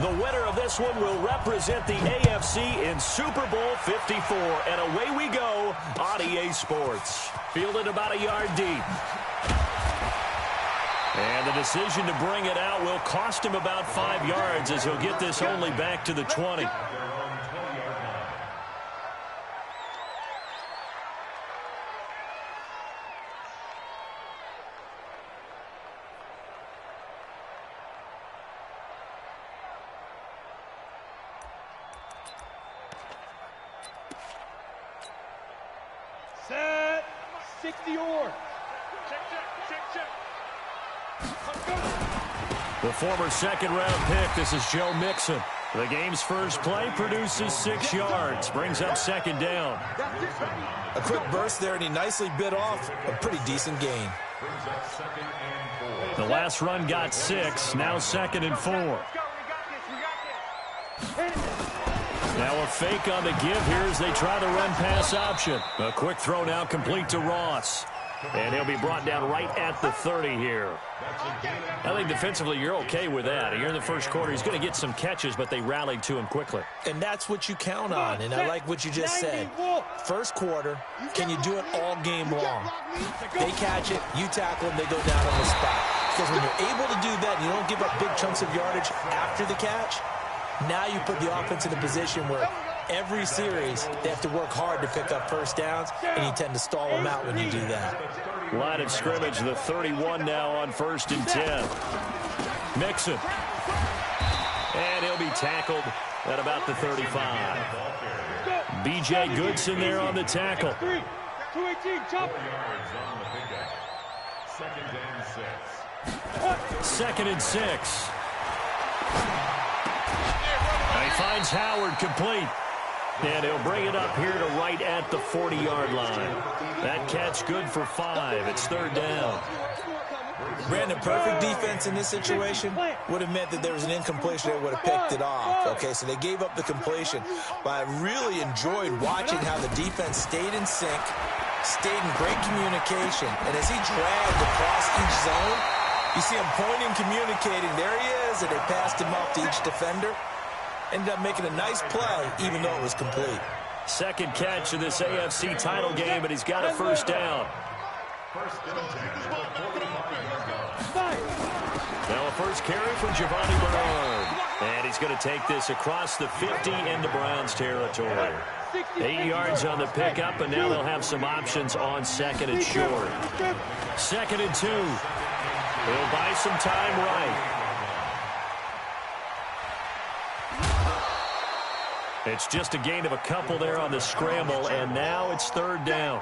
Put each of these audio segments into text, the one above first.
The winner of this one will represent the AFC in Super Bowl 54. And away we go on EA Sports. Fielded about a yard deep. And the decision to bring it out will cost him about 5 yards as he'll get this only back to the 20. Set. 60-or. The former second-round pick, this is Joe Mixon. The game's first play produces 6 yards, brings up second down. A quick burst there, and he nicely bit off a pretty decent gain. The last run got 6, now second and 4. Now a fake on the give here as they try the run-pass option. A quick throw now complete to Ross. And he'll be brought down right at the 30 here. I think defensively you're okay with that. Here in the first quarter, he's going to get some catches, but they rallied to him quickly. And that's what you count on, and I like what you just said. First quarter, can you do it all game long? They catch it, you tackle them, they go down on the spot. Because when you're able to do that and you don't give up big chunks of yardage after the catch, now you put the offense in a position where every series they have to work hard to pick up first downs, and you tend to stall them out when you do that. Line of scrimmage, the 31 now on 1st and 10. Mixon. And he'll be tackled at about the 35. B.J. Goodson there on the tackle. 218, chop. Second and 6. And he finds Howard complete. And he'll bring it up here to right at the 40-yard line. That catch good for 5. It's third down. Brandon, perfect defense in this situation would have meant that there was an incompletion. They would have picked it off. Okay, so they gave up the completion. But I really enjoyed watching how the defense stayed in sync, stayed in great communication. And as he dragged across each zone, you see him pointing, communicating. There he is, and they passed him off to each defender. Ended up making a nice play, even though it was complete. Second catch of this AFC title game, and he's got a first down. Now a first carry from Giovanni Bernard. And he's going to take this across the 50 into Browns territory. 8 yards on the pickup, and now they'll have some options on second and short. Second and 2. He'll buy some time right. It's just a gain of a couple there on the scramble, and now it's third down.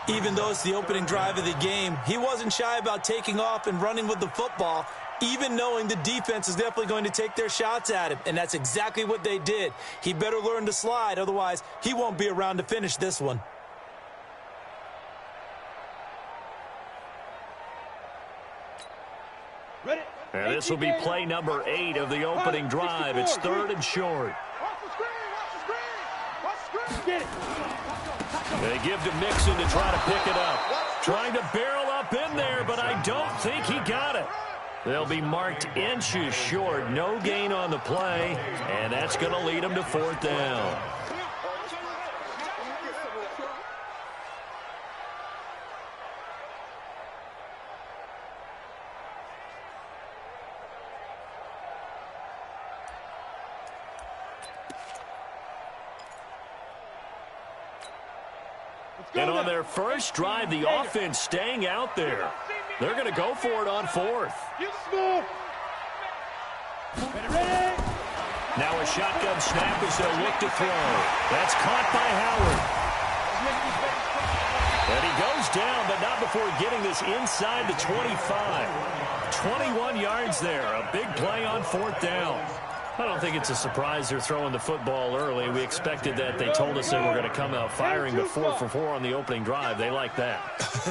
Even though it's the opening drive of the game, he wasn't shy about taking off and running with the football, even knowing the defense is definitely going to take their shots at him, and that's exactly what they did. He better learn to slide, otherwise he won't be around to finish this one. And this will be play number 8 of the opening drive. It's third and short. They give to Mixon to try to pick it up. Trying to barrel up in there, but I don't think he got it. They'll be marked inches short. No gain on the play, and that's going to lead them to fourth down. And on their first drive, the offense staying out there. They're going to go for it on 4th. Now a shotgun snap as they'll look to throw. That's caught by Howard. And he goes down, but not before getting this inside the 25. 21 yards there. A big play on 4th down. I don't think it's a surprise they're throwing the football early. We expected that. They told us they were going to come out firing, but 4 for 4 on the opening drive. They like that.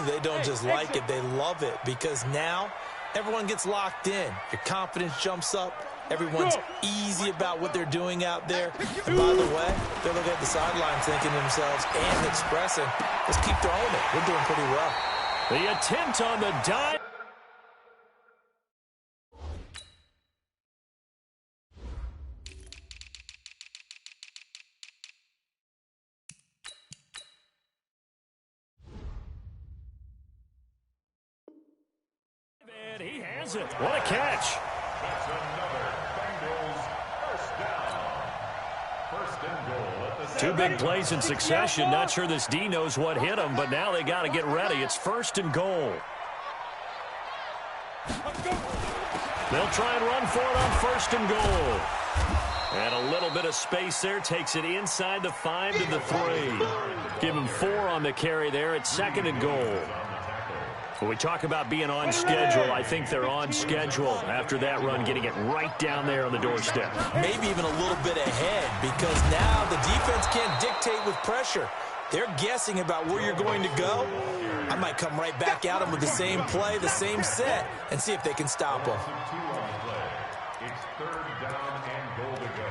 They don't just like it. They love it, because now everyone gets locked in. Your confidence jumps up. Everyone's easy about what they're doing out there. And by the way, they're looking at the sidelines thinking to themselves and expressing, let's keep throwing it. We're doing pretty well. The attempt on the dive. has it. What a catch. That's another Bengals first down. First and goal at the 2 big plays in succession. Not sure this D knows what hit him, but now they got to get ready. It's first and goal. They'll try and run for it on first and goal. And a little bit of space there takes it inside the 5 to the 3. Give him 4 on the carry there at second and goal. When we talk about being on schedule, I think they're on schedule after that run, getting it right down there on the doorstep. Maybe even a little bit ahead, because now the defense can't dictate with pressure. They're guessing about where you're going to go. I might come right back at them with the same play, the same set, and see if they can stop them. It's third down and goal to go.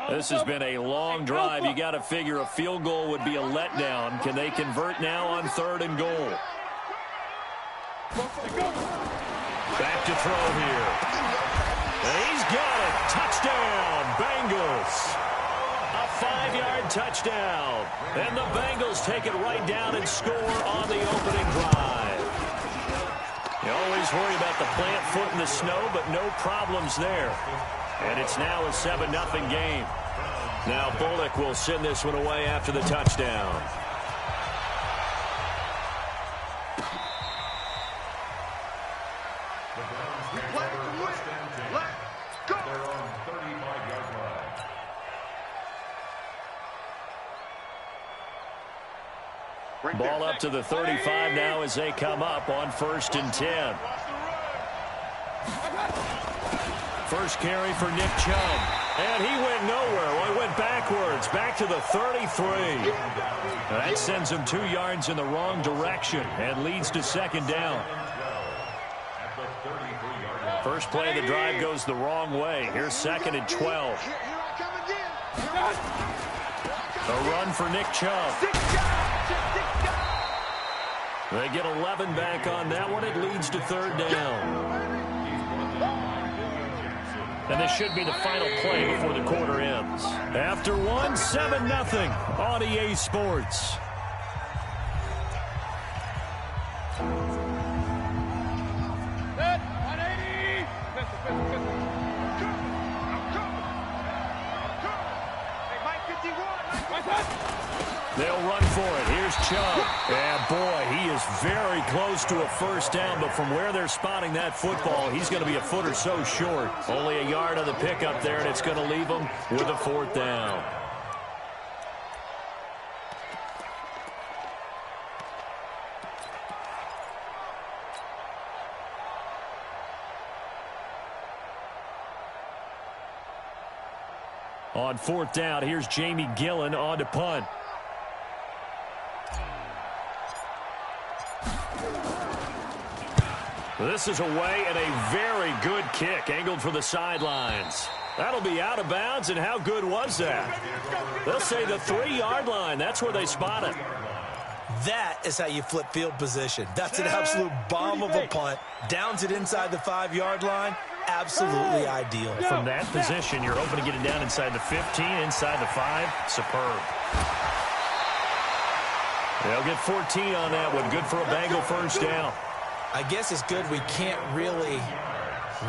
This has been a long drive. You got to figure a field goal would be a letdown. Can they convert now on third and goal? Back to throw here. And he's got it. Touchdown, Bengals. A 5-yard touchdown. And the Bengals take it right down and score on the opening drive. You always worry about the plant foot in the snow, but no problems there. And it's now a 7-0 game. Now Bullock will send this one away after the touchdown. Ball up to the 35 now as they come up on first and 10. First carry for Nick Chubb. And he went nowhere. Well, he went backwards, back to the 33. That sends him 2 yards in the wrong direction and leads to second down. First play of the drive goes the wrong way. Here's second and 12. A run for Nick Chubb. They get 11 back on that one. It leads to third down. And this should be the final play before the quarter ends. After one, 7-0 on EA Sports. They'll run for it. Here's Chubb. And boy, he is very close to a first down, but from where they're spotting that football, he's going to be a foot or so short. Only a yard on the pickup there, and it's going to leave him with a fourth down. On fourth down, here's Jamie Gillen on to punt. This is away and a very good kick, angled for the sidelines. That'll be out of bounds, and how good was that? They'll say the 3-yard line. That's where they spot it. That is how you flip field position. That's an absolute bomb of a punt. Downs it inside the 5-yard line. Absolutely ideal. From that position, you're open to get it down inside the 15, inside the 5. Superb. They'll get 14 on that one. Good for a Bengal first down. I guess it's good we can't really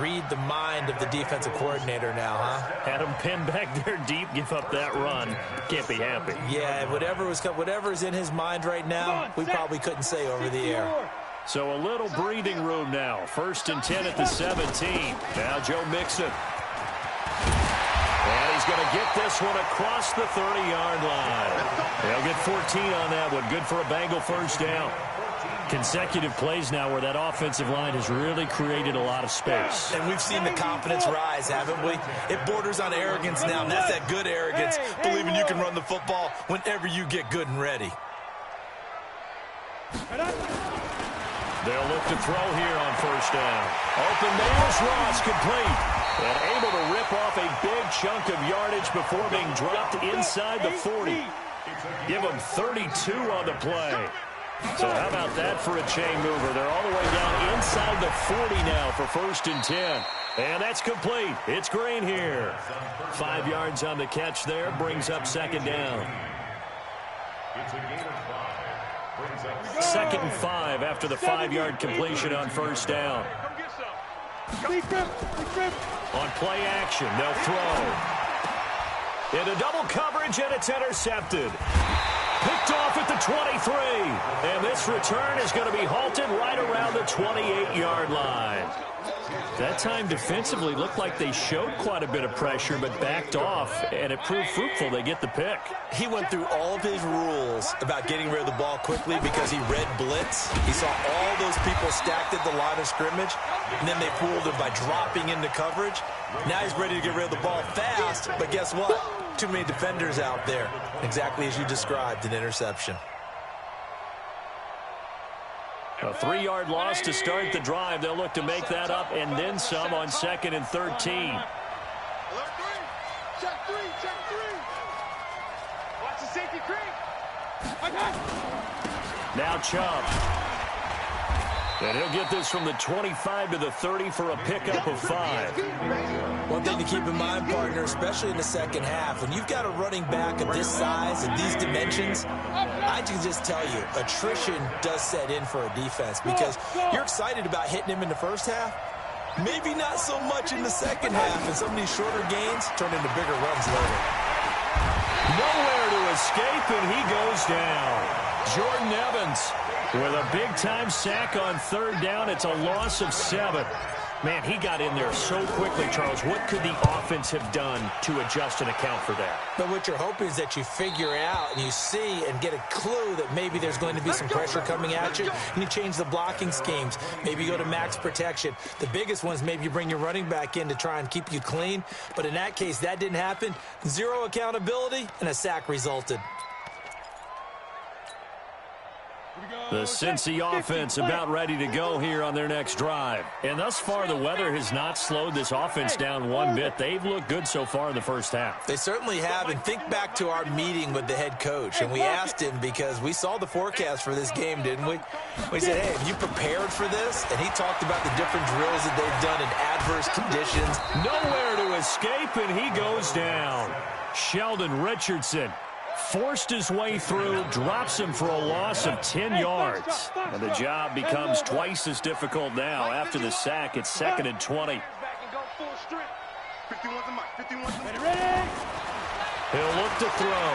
read the mind of the defensive coordinator now, huh? Had him pinned back there deep, give up that run. Can't be happy. Yeah, whatever's in his mind right now, we probably couldn't say over the air. So a little breathing room now. First and 10 at the 17. Now Joe Mixon. And he's going to get this one across the 30-yard line. They'll get 14 on that one. Good for a Bengal first down. Consecutive plays now where that offensive line has really created a lot of space. And we've seen the confidence rise, haven't we? It borders on arrogance now, and that's that good arrogance, believing you can run the football whenever you get good and ready. They'll look to throw here on first down. Open Miles Ross complete. And able to rip off a big chunk of yardage before being dropped inside the 40. Give him 32 on the play. So how about that for a chain mover? They're all the way down inside the 40 now for 1st and 10. And that's complete. It's Green here. 5 yards on the catch there. Brings up 2nd down. It's a gain of 5. 2nd and 5 after the 5-yard completion on 1st down. On play action, they'll throw. Into double coverage, and it's intercepted. Picked off at the 23. And this return is going to be halted right around the 28-yard line. That time defensively looked like they showed quite a bit of pressure but backed off, and it proved fruitful. They get the pick. He went through all of his rules about getting rid of the ball quickly because he read blitz. He saw all those people stacked at the line of scrimmage, and then they fooled him by dropping into coverage. Now he's ready to get rid of the ball fast, but guess what? Too many defenders out there. Exactly as you described, an interception. A 3-yard loss to start the drive. They'll look to make that up and then some on 2nd and 13. Check three. Watch the safety creep. Now Chubb. And he'll get this from the 25 to the 30 for a pickup of 5. One thing to keep in mind, partner, especially in the second half, when you've got a running back of this size and these dimensions, I can just tell you, attrition does set in for a defense because you're excited about hitting him in the first half, maybe not so much in the second half, and some of these shorter gains turn into bigger runs later. Nowhere to escape, and he goes down. Jordan Evans with a big-time sack on 3rd down. It's a loss of 7. Man, he got in there so quickly, Charles. What could the offense have done to adjust and account for that? But what you're hoping is that you figure out and you see and get a clue that maybe there's going to be some pressure coming at you, and you change the blocking schemes. Maybe you go to max protection. The biggest one is maybe you bring your running back in to try and keep you clean. But in that case, that didn't happen. 0 accountability, and a sack resulted. The Cincy offense about ready to go here on their next drive. And thus far, the weather has not slowed this offense down one bit. They've looked good so far in the first half. They certainly have. And think back to our meeting with the head coach. And we asked him because we saw the forecast for this game, didn't we? We said, hey, have you prepared for this? And he talked about the different drills that they've done in adverse conditions. Nowhere to escape, and he goes down. Sheldon Richardson forced his way through, drops him for a loss of 10 yards. And the job becomes twice as difficult now. After the sack, it's 2nd and 20. He'll look to throw.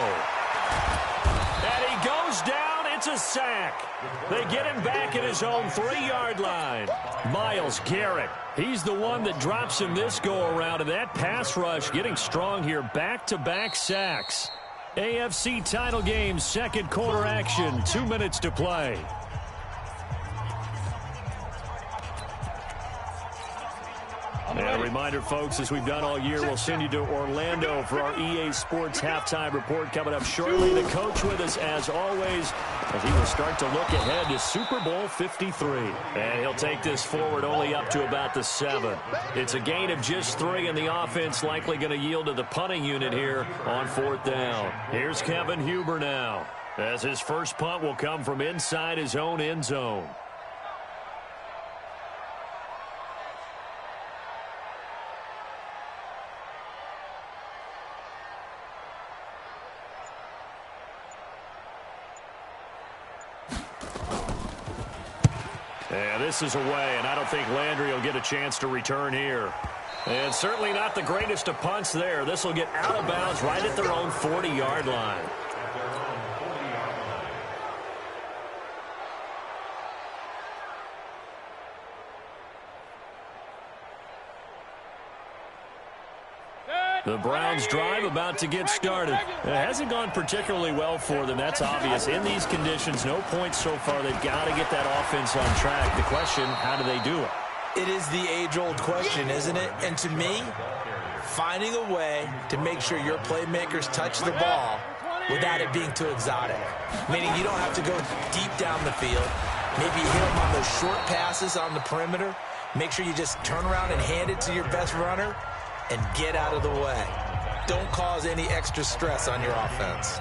And he goes down. It's a sack. They get him back at his own 3-yard line. Myles Garrett, he's the one that drops him this go-around. And that pass rush getting strong here. Back-to-back sacks. AFC title game, 2nd quarter action, 2 minutes to play. And a reminder, folks, as we've done all year, we'll send you to Orlando for our EA Sports halftime report coming up shortly. The coach with us, as always, as he will start to look ahead to Super Bowl 53. And he'll take this forward only up to about the 7. It's a gain of just 3, and the offense likely going to yield to the punting unit here on 4th down. Here's Kevin Huber now, as his first punt will come from inside his own end zone. And this is away, and I don't think Landry will get a chance to return here. And certainly not the greatest of punts there. This will get out of bounds right at their own 40-yard line. The Browns drive about to get started. It hasn't gone particularly well for them. That's obvious. In these conditions, no points so far. They've got to get that offense on track. The question, how do they do it? It is the age-old question, isn't it? And to me, finding a way to make sure your playmakers touch the ball without it being too exotic. Meaning you don't have to go deep down the field. Maybe hit them on those short passes on the perimeter. Make sure you just turn around and hand it to your best runner and get out of the way. Don't cause any extra stress on your offense.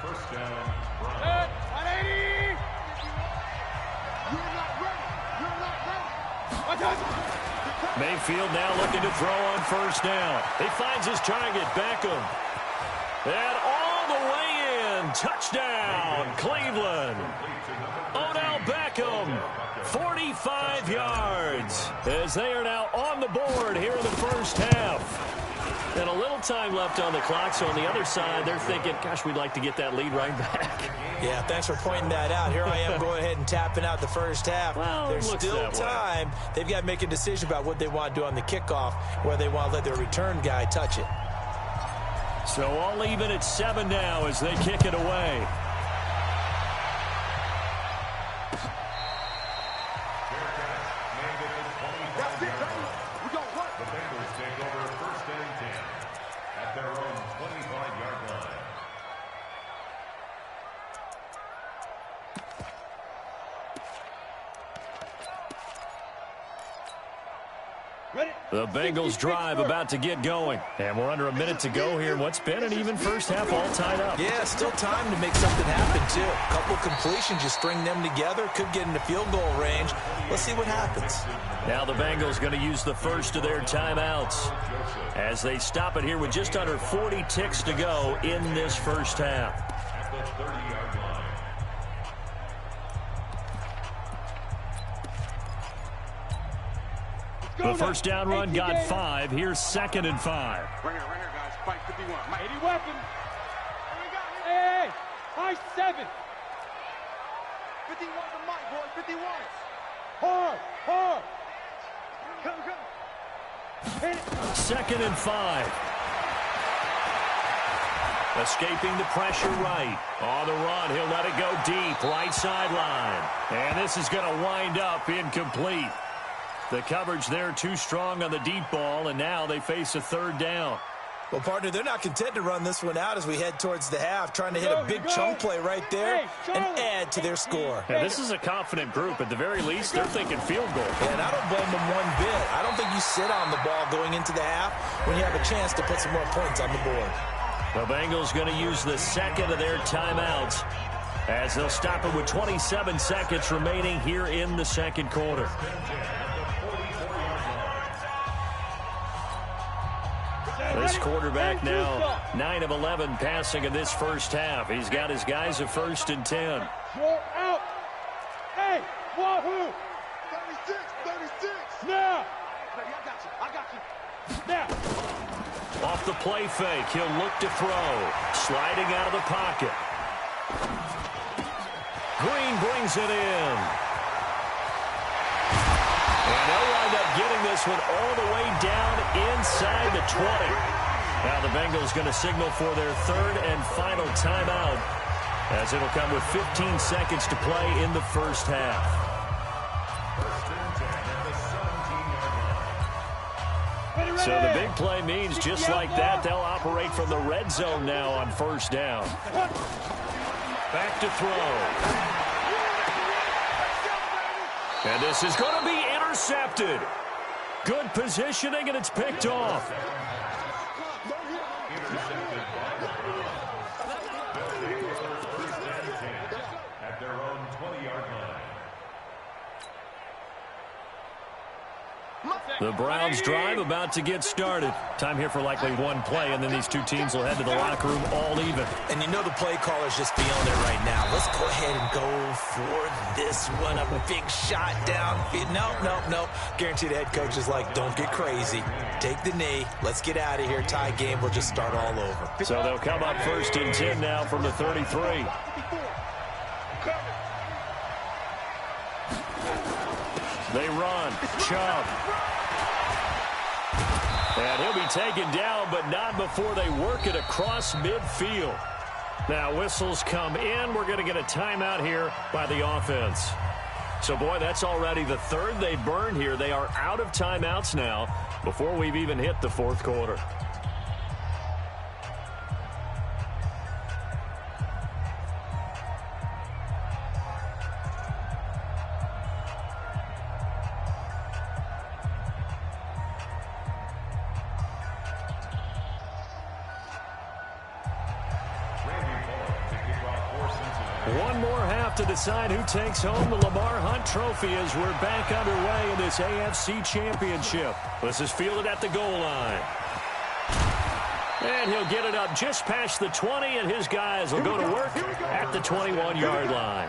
First down, Browns. Mayfield now looking to throw on first down. He finds his target, Beckham. And all the way in. Touchdown, Cleveland. Odell Beckham, 45 yards, as they are now on the board here in the first half. And a little time left on the clock, so on the other side, they're thinking, gosh, we'd like to get that lead right back. Yeah, thanks for pointing that out. Here I am going ahead and tapping out the first half. Well, there's still time. They've got to make a decision about what they want to do on the kickoff, whether they want to let their return guy touch it. So all even at 7 now as they kick it away. The Bengals drive about to get going. And we're under a minute to go here. What's been an even first half all tied up. Yeah, still time to make something happen, too. A couple completions, you string them together, could get into field goal range. Let's see what happens. Now the Bengals going to use the first of their timeouts as they stop it here with just under 40 ticks to go in this first half. The first down run got 5. Here's 2nd and 5. Right here, guys. Fight 51. 80 weapon. Hey, high 7. 51 to Mike, boy. 51. Hard. Come. Hit it. 2nd and 5. Escaping the pressure right. On the run, he'll let it go deep. Right sideline. And this is going to wind up incomplete. The coverage there too strong on the deep ball, and now they face a 3rd down. Well, partner, they're not content to run this one out as we head towards the half, trying to hit a big chunk play right there and add to their score. Yeah, this is a confident group. At the very least, they're thinking field goal. And I don't blame them one bit. I don't think you sit on the ball going into the half when you have a chance to put some more points on the board. The Bengals going to use the second of their timeouts as they'll stop it with 27 seconds remaining here in the second quarter. This quarterback now 9 of 11 passing in this first half. He's got his guys at 1st and 10. You're out. Hey, wahoo. 36. Now. I got you. Now. Off the play fake, he'll look to throw. Sliding out of the pocket. Green brings it in. And they'll wind up getting this one all the way down inside the 20. Now the Bengals going to signal for their 3rd and final timeout as it'll come with 15 seconds to play in the first half. So the big play means just like that, they'll operate from the red zone now on first down. Back to throw. And this is going to be intercepted. Good positioning, and it's picked off. At their own 20-yard line. The Browns drive about to get started. Time here for likely one play, and then these two teams will head to the locker room all even. And you know the play caller's just feeling it right now. Let's go ahead and go for this one. A big shot downfield. Nope. Guaranteed the head coach is like, don't get crazy. Take the knee. Let's get out of here. Tie game. We'll just start all over. So they'll come up 1st and 10 now from the 33. They run. Chubb. And he'll be taken down, but not before they work it across midfield. Now whistles come in. We're going to get a timeout here by the offense. So, boy, that's already the 3rd they've burned here. They are out of timeouts now before we've even hit the 4th quarter. One more half to decide who takes home the Lamar Hunt Trophy as we're back underway in this AFC Championship. This is fielded at the goal line. And he'll get it up just past the 20, and his guys will go to work at the 21-yard line.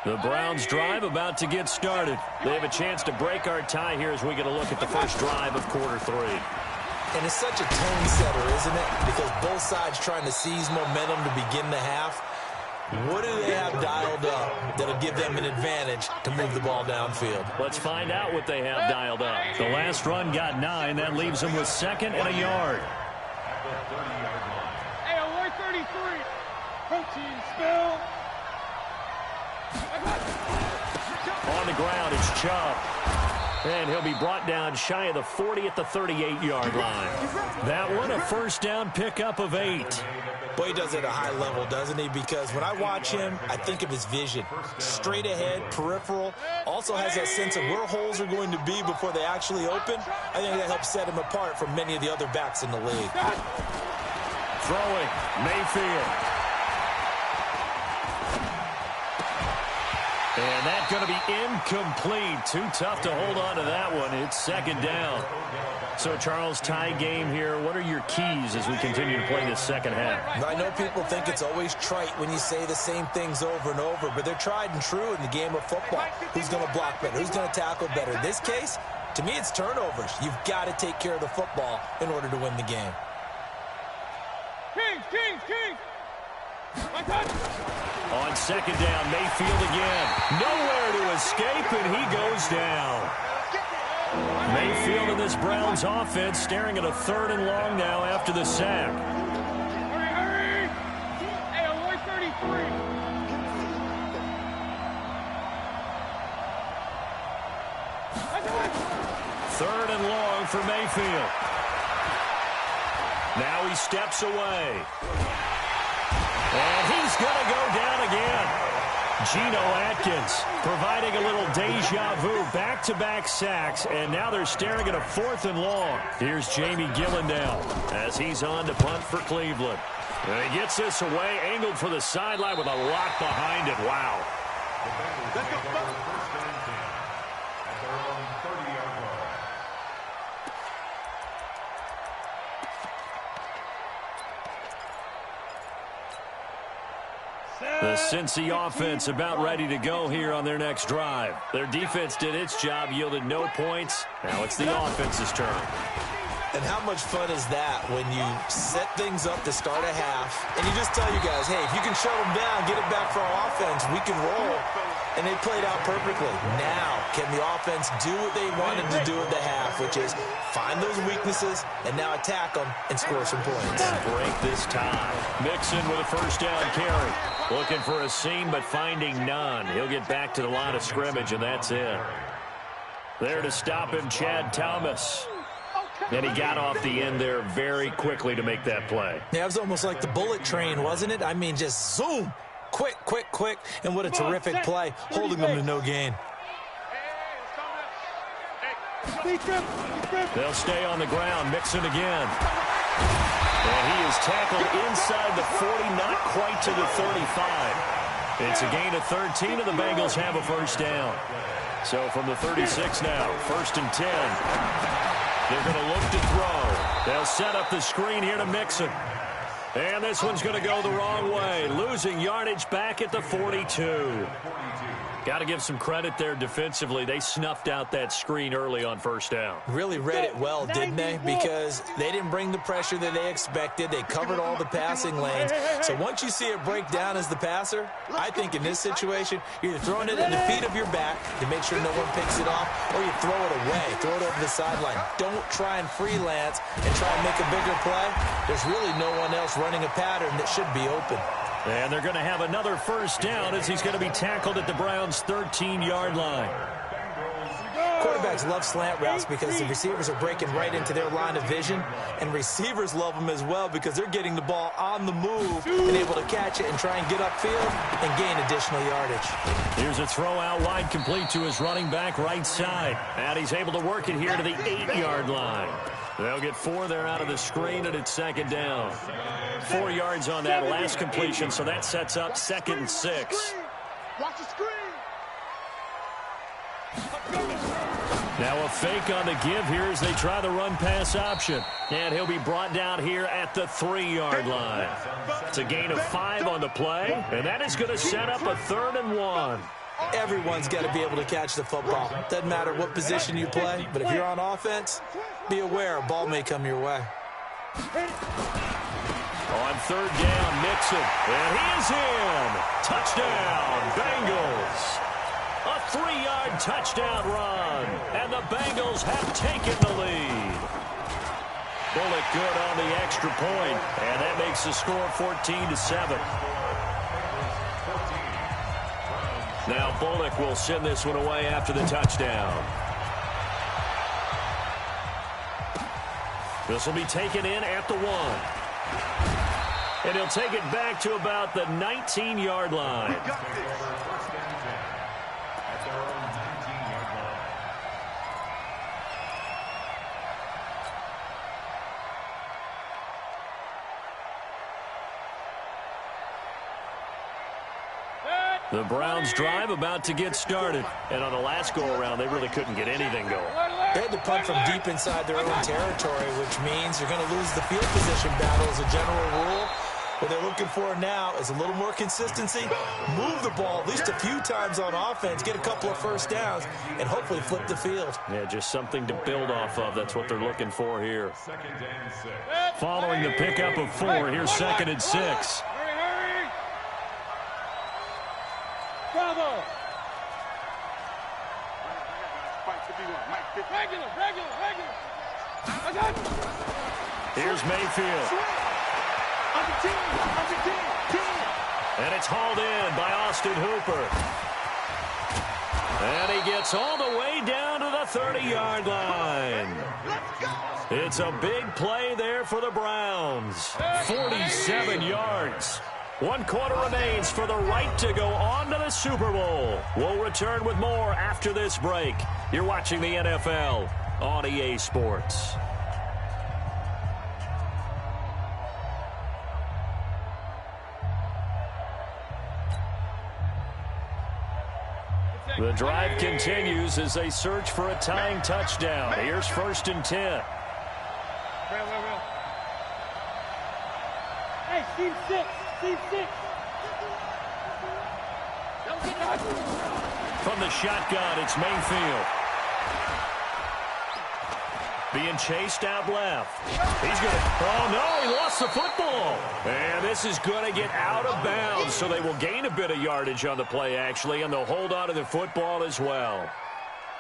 The Browns drive about to get started. They have a chance to break our tie here as we get a look at the first drive of quarter 3. And it's such a tone setter, isn't it? Because both sides trying to seize momentum to begin the half. What do they have dialed up that'll give them an advantage to move the ball downfield? Let's find out what they have dialed up. The last run got 9. That leaves them with 2nd and a yard. Hey, 133. Protein spill. On the ground, it's Chubb. And he'll be brought down shy of the 40 at the 38-yard line. That one, a first down pickup of 8. Boy, he does it at a high level, doesn't he? Because when I watch him, I think of his vision. Straight ahead, peripheral. Also has that sense of where holes are going to be before they actually open. I think that helps set him apart from many of the other backs in the league. Throwing, Mayfield. And that's going to be incomplete. Too tough to hold on to that one. It's 2nd down. So, Charles, tie game here. What are your keys as we continue to play this second half? I know people think it's always trite when you say the same things over and over, but they're tried and true in the game of football. Who's going to block better? Who's going to tackle better? In this case, to me, it's turnovers. You've got to take care of the football in order to win the game. King. On 2nd down, Mayfield again. Nowhere to escape, and he goes down. Mayfield in this Browns offense staring at a 3rd and long now after the sack. Hurry. Hey, 133. 3rd and long for Mayfield. Now he steps away. And he's going to go down again. Geno Atkins providing a little deja vu, back-to-back sacks, and now they're staring at a 4th and long. Here's Jamie Gillandale as he's on to punt for Cleveland. And he gets this away, angled for the sideline with a lot behind it. Wow. Let's go. First and 10 at their own 30-yard line. The Cincy offense about ready to go here on their next drive. Their defense did its job, yielded no points. Now it's the offense's turn. And how much fun is that when you set things up to start a half and you just tell you guys, hey, if you can shut them down, get it back for our offense, we can roll. And they played out perfectly. Now, can the offense do what they wanted to do at the half, which is find those weaknesses and now attack them and score some points. And break this tie. Mixon with a first down carry. Looking for a seam, but finding none. He'll get back to the line of scrimmage, and that's it. There to stop him, Chad Thomas. And he got off the end there very quickly to make that play. Yeah, it was almost like the bullet train, wasn't it? I mean, just zoom. Quick. And what a terrific play, holding them to no gain. They'll stay on the ground. Mixon again. And he is tackled inside the 40, not quite to the 35. It's a gain of 13, and the Bengals have a first down. So from the 36 now, 1st and 10. They're going to look to throw. They'll set up the screen here to Mixon. And this one's going to go the wrong way. Losing yardage back at the 42. Got to give some credit there defensively. They snuffed out that screen early on first down. Really read it well, didn't they? Because they didn't bring the pressure that they expected. They covered all the passing lanes. So once you see it break down as the passer, I think in this situation, you're either throwing it in the feet of your back to make sure no one picks it off, or you throw it away, throw it over the sideline. Don't try and freelance and try and make a bigger play. There's really no one else running a pattern that should be open. And they're going to have another first down as he's going to be tackled at the Browns' 13-yard line. Quarterback quarterbacks love slant routes because the receivers are breaking right into their line of vision, and receivers love them as well because they're getting the ball on the move and able to catch it and try and get upfield and gain additional yardage. Here's a throw out wide, complete to his running back right side. And he's able to work it here to the 8-yard line. They'll get 4 there out of the screen, and it's second down. 4 yards on that last completion, so that sets up 2nd and 6. Watch the screen. Now a fake on the give here as they try the run-pass option. And he'll be brought down here at the 3-yard line. It's a gain of 5 on the play, and that is going to set up a 3rd and 1. Everyone's got to be able to catch the football. Doesn't matter what position you play, but if you're on offense, be aware a ball may come your way. On 3rd down, Mixon. And he is in. Touchdown, Bengals. A 3-yard touchdown run. And the Bengals have taken the lead. Bullock good on the extra point. And that makes the score 14-7. Now Bullock will send this one away after the touchdown. This will be taken in at the 1. And he'll take it back to about the 19-yard line. The Browns drive about to get started. And on the last go-around, they really couldn't get anything going. They had to punt from deep inside their own territory, which means you're going to lose the field position battle as a general rule. What they're looking for now is a little more consistency, move the ball at least a few times on offense, get a couple of first downs, and hopefully flip the field. Yeah, just something to build off of. That's what they're looking for here. Following the pickup of 4, here's 2nd and 6. Bravo! Regular. I got it. Here's Mayfield. And it's hauled in by Austin Hooper. And he gets all the way down to the 30-yard line. It's a big play there for the Browns. 47 yards. 1 quarter remains for the right to go on to the Super Bowl. We'll return with more after this break. You're watching the NFL on EA Sports. The drive continues as they search for a tying touchdown. Here's 1st and 10. Hey, Team 6. From the shotgun, it's Mayfield. Being chased out left. He's going to... Oh, no, he lost the football. And this is going to get out of bounds, so they will gain a bit of yardage on the play, actually, and they'll hold on to the football as well.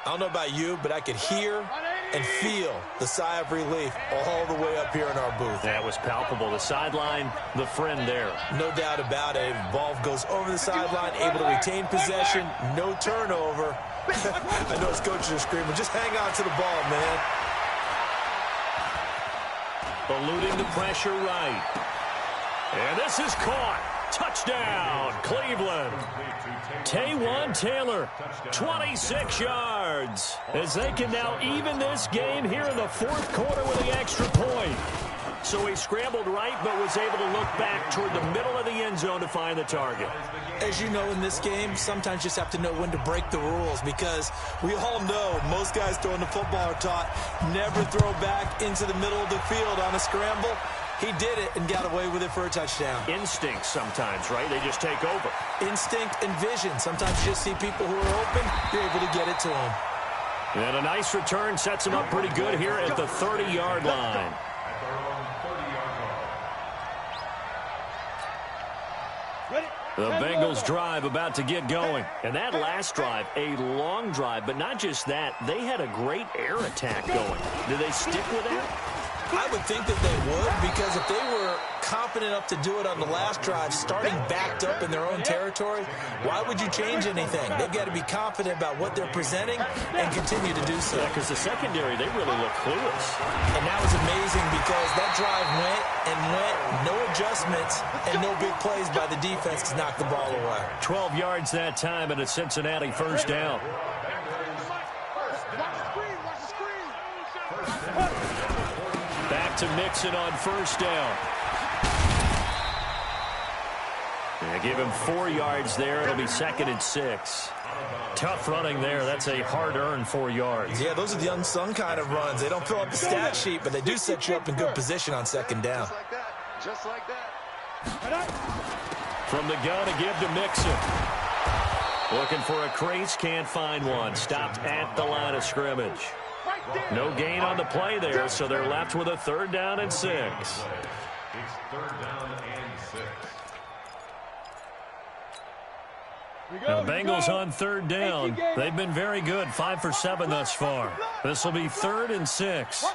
I don't know about you, but I could hear and feel the sigh of relief all the way up here in our booth. That was palpable. The sideline, the friend there. No doubt about it. Ball goes over the sideline, able to retain possession, no turnover. I know his coaches are screaming, just hang on to the ball, man. Eluding the pressure right. And this is caught. Touchdown, Cleveland. Taywan Taylor, 26 yards. As they can now even this game here in the 4th quarter with the extra point. So he scrambled right, but was able to look back toward the middle of the end zone to find the target. As you know, in this game, sometimes you just have to know when to break the rules, because we all know most guys throwing the football are taught never throw back into the middle of the field on a scramble. He did it and got away with it for a touchdown. Instinct sometimes, right? They just take over. Instinct and vision. Sometimes you just see people who are open, you're able to get it to them. And a nice return sets him up pretty good here at the 30-yard line. The Bengals drive about to get going. And that last drive, a long drive, but not just that. They had a great air attack going. Do they stick with that? I would think that they would, because if they were confident enough to do it on the last drive, starting backed up in their own territory, why would you change anything? They've got to be confident about what they're presenting and continue to do so. Yeah, because the secondary, they really look clueless. And that was amazing because that drive went and went, no adjustments, and no big plays by the defense to knock the ball away. 12 yards that time, and a Cincinnati first down. Back to Mixon on first down. They give him 4 yards there. It'll be 2nd and 6. Tough running there. That's a hard-earned 4 yards. Yeah, those are the unsung kind of runs. They don't fill up the stat sheet, but they do set you up in good position on 2nd down. Just like that. From the gun, a give to Mixon. Looking for a crease, can't find one. Stopped at the line of scrimmage. No gain on the play there, so they're left with a 3rd down and 6. It's 3rd down and 6. Now, the Bengals on 3rd down. They've been very good, 5 for 7 thus far. This will be 3rd and 6.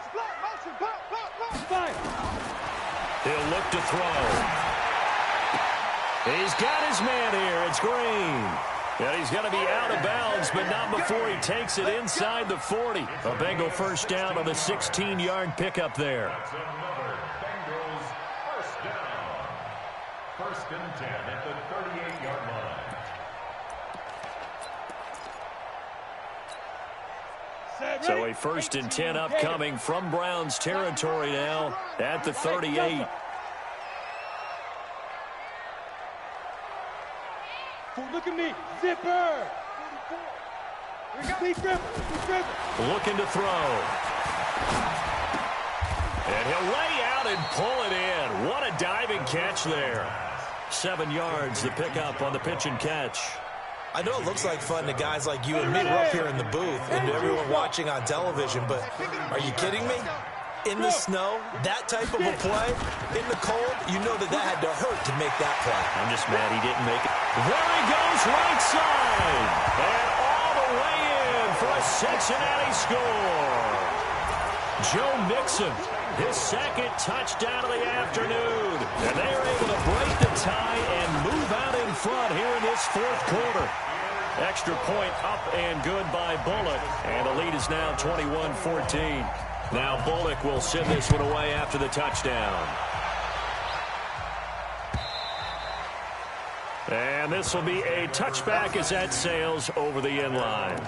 He'll look to throw. He's got his man here. It's Green. And he's going to be out of bounds, but not before he takes it inside the 40. A Bengal first down on the 16-yard pickup there. That's another Bengals first down. 1st and 10 at the 38-yard line. So a 1st and 10 upcoming from Browns territory now at the 38. Look at me, zipper. Looking to throw. And he'll lay out and pull it in. What a diving catch there. 7 yards, the pickup on the pitch and catch. I know it looks like fun to guys like you and me. We're up here in the booth and to everyone watching on television, but are you kidding me? In the snow, that type of a play, in the cold, you know that had to hurt to make that play. I'm just mad he didn't make it. There he goes, right side. And all the way in for a Cincinnati score. Joe Mixon, his 2nd touchdown of the afternoon. And they are able to break the tie and move out in front here in this 4th quarter. Extra point up and good by Bullock. And the lead is now 21-14. Now Bullock will send this one away after the touchdown. And this will be a touchback as that sails over the end line.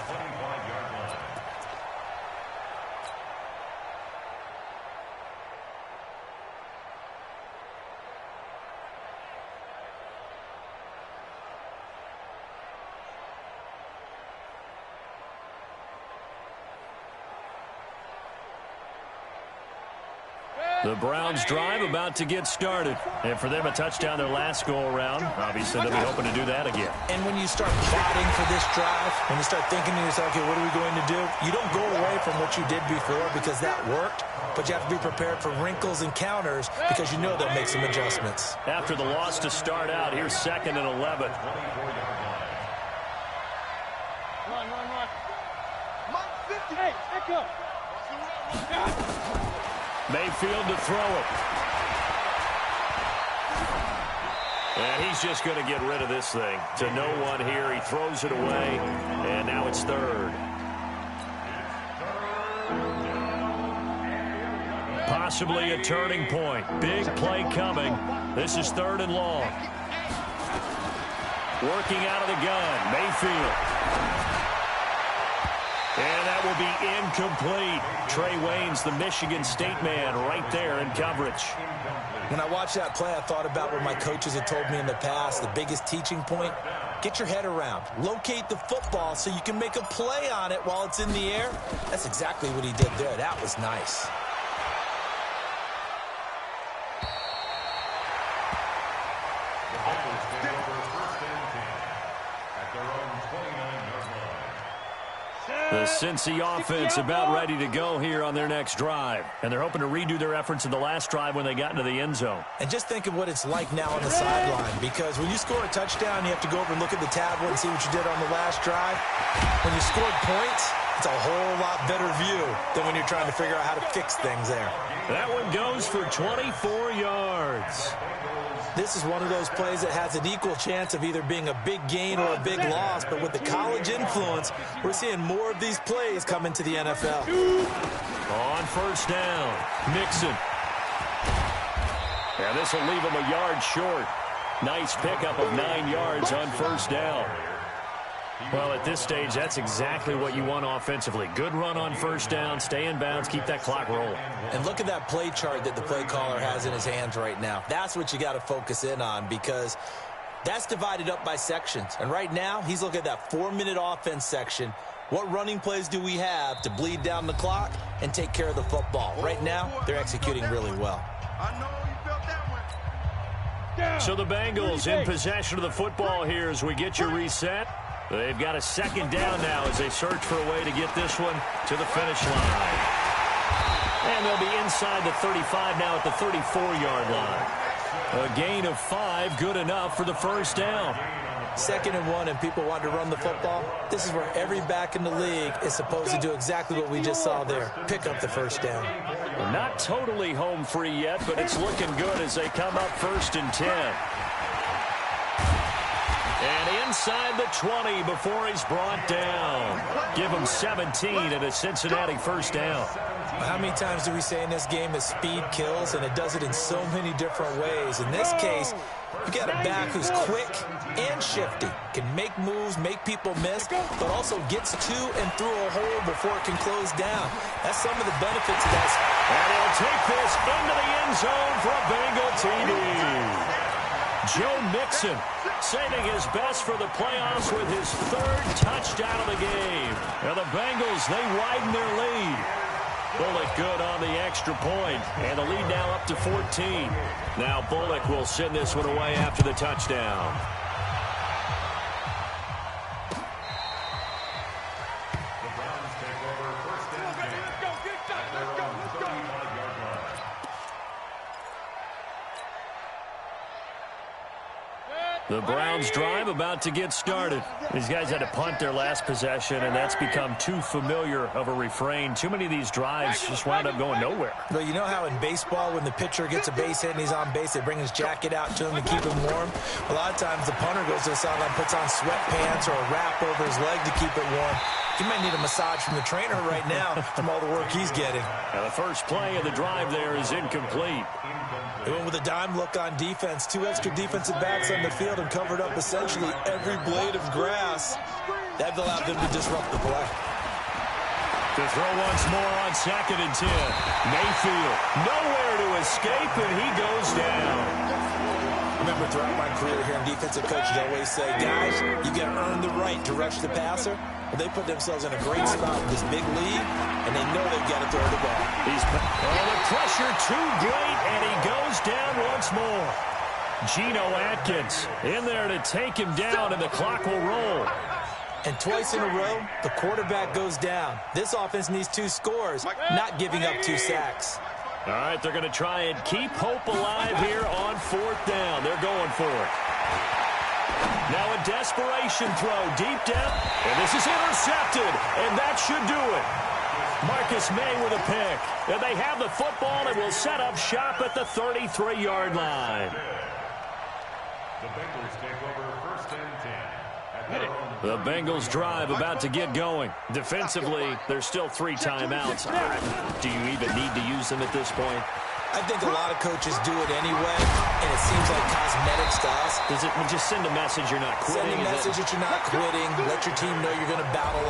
The Browns drive about to get started. And for them, a touchdown their last go-around. Obviously, they'll be hoping to do that again. And when you start plotting for this drive, when you start thinking to yourself, okay, what are we going to do? You don't go away from what you did before because that worked, but you have to be prepared for wrinkles and counters because you know they'll make some adjustments. After the loss to start out, here's 2nd and 11. Run. Hey, echo. Mayfield to throw it. And he's just going to get rid of this thing. To no one here. He throws it away. And now it's 3rd. Possibly a turning point. Big play coming. This is 3rd and long. Working out of the gun. Mayfield. And that will be incomplete. Trey Waynes, the Michigan State man, right there in coverage. When I watched that play, I thought about what my coaches had told me in the past. The biggest teaching point, get your head around. Locate the football so you can make a play on it while it's in the air. That's exactly what he did there. That was nice. The Cincy offense about ready to go here on their next drive. And they're hoping to redo their efforts in the last drive when they got into the end zone. And just think of what it's like now on the sideline, because when you score a touchdown, you have to go over and look at the tablet and see what you did on the last drive. When you scored points, it's a whole lot better view than when you're trying to figure out how to fix things there. That one goes for 24 yards. This is one of those plays that has an equal chance of either being a big gain or a big loss, but with the college influence, we're seeing more of these plays come into the NFL. On first down, Mixon. And this will leave him a yard short. Nice pickup of 9 yards on first down. Well, at this stage, that's exactly what you want offensively. Good run on first down, stay in bounds, keep that clock rolling. And look at that play chart that the play caller has in his hands right now. That's what you got to focus in on, because that's divided up by sections. And right now, he's looking at that 4-minute offense section. What running plays do we have to bleed down the clock and take care of the football? Right now, they're executing really well. So the Bengals in possession of the football here as we get you reset. They've got a second down now as they search for a way to get this one to the finish line. And they'll be inside the 35 now at the 34-yard line. A gain of 5, good enough for the first down. 2nd and 1, and people want to run the football. This is where every back in the league is supposed to do exactly what we just saw there. Pick up the first down. Well, not totally home free yet, but it's looking good as they come up 1st and 10. And inside the 20 before he's brought down. Give him 17 and a Cincinnati first down. How many times do we say in this game that speed kills, and it does it in so many different ways? In this case, you got a back who's quick and shifty, can make moves, make people miss, but also gets to and through a hole before it can close down. That's some of the benefits of that. And he'll take this into the end zone for a Bengal TD. Joe Mixon saving his best for the playoffs with his 3rd touchdown of the game. Now the Bengals, they widen their lead. Bullock good on the extra point, and the lead now up to 14. Now Bullock will send this one away after the touchdown. The Browns drive about to get started. These guys had to punt their last possession, and that's become too familiar of a refrain. Too many of these drives just wound up going nowhere. Well, you know how in baseball, when the pitcher gets a base hit and he's on base, they bring his jacket out to him to keep him warm? A lot of times the punter goes to the sideline, puts on sweatpants or a wrap over his leg to keep it warm. He might need a massage from the trainer right now from all the work he's getting. Now the first play of the drive there is incomplete. They went with a dime look on defense. 2 extra defensive backs on the field and covered up essentially every blade of grass. That allowed them to disrupt the play. To throw once more on 2nd and 10. Mayfield nowhere to escape, and he goes down. I remember throughout my career here in defensive coaches, I always say, guys, you got to earn the right to rush the passer. But they put themselves in a great spot with this big lead, and they know they've got to throw the ball. The pressure too great, and he goes down once more. Geno Atkins in there to take him down, and the clock will roll. And twice in a row, the quarterback goes down. This offense needs 2 scores, not giving up 2 sacks. All right, they're going to try and keep hope alive here on 4th down. They're going for it. Now a desperation throw deep down, and this is intercepted, and that should do it. Marcus May with a pick. And they have the football and will set up shop at the 33-yard line. The Bengals take over 1st and 10. The Bengals drive about to get going. Defensively, there's still 3 timeouts. Do you even need to use them at this point? I think a lot of coaches do it anyway, and it seems like cosmetics to us. Does it just send a message you're not quitting? Send a message that you're not quitting. Let your team know you're going to battle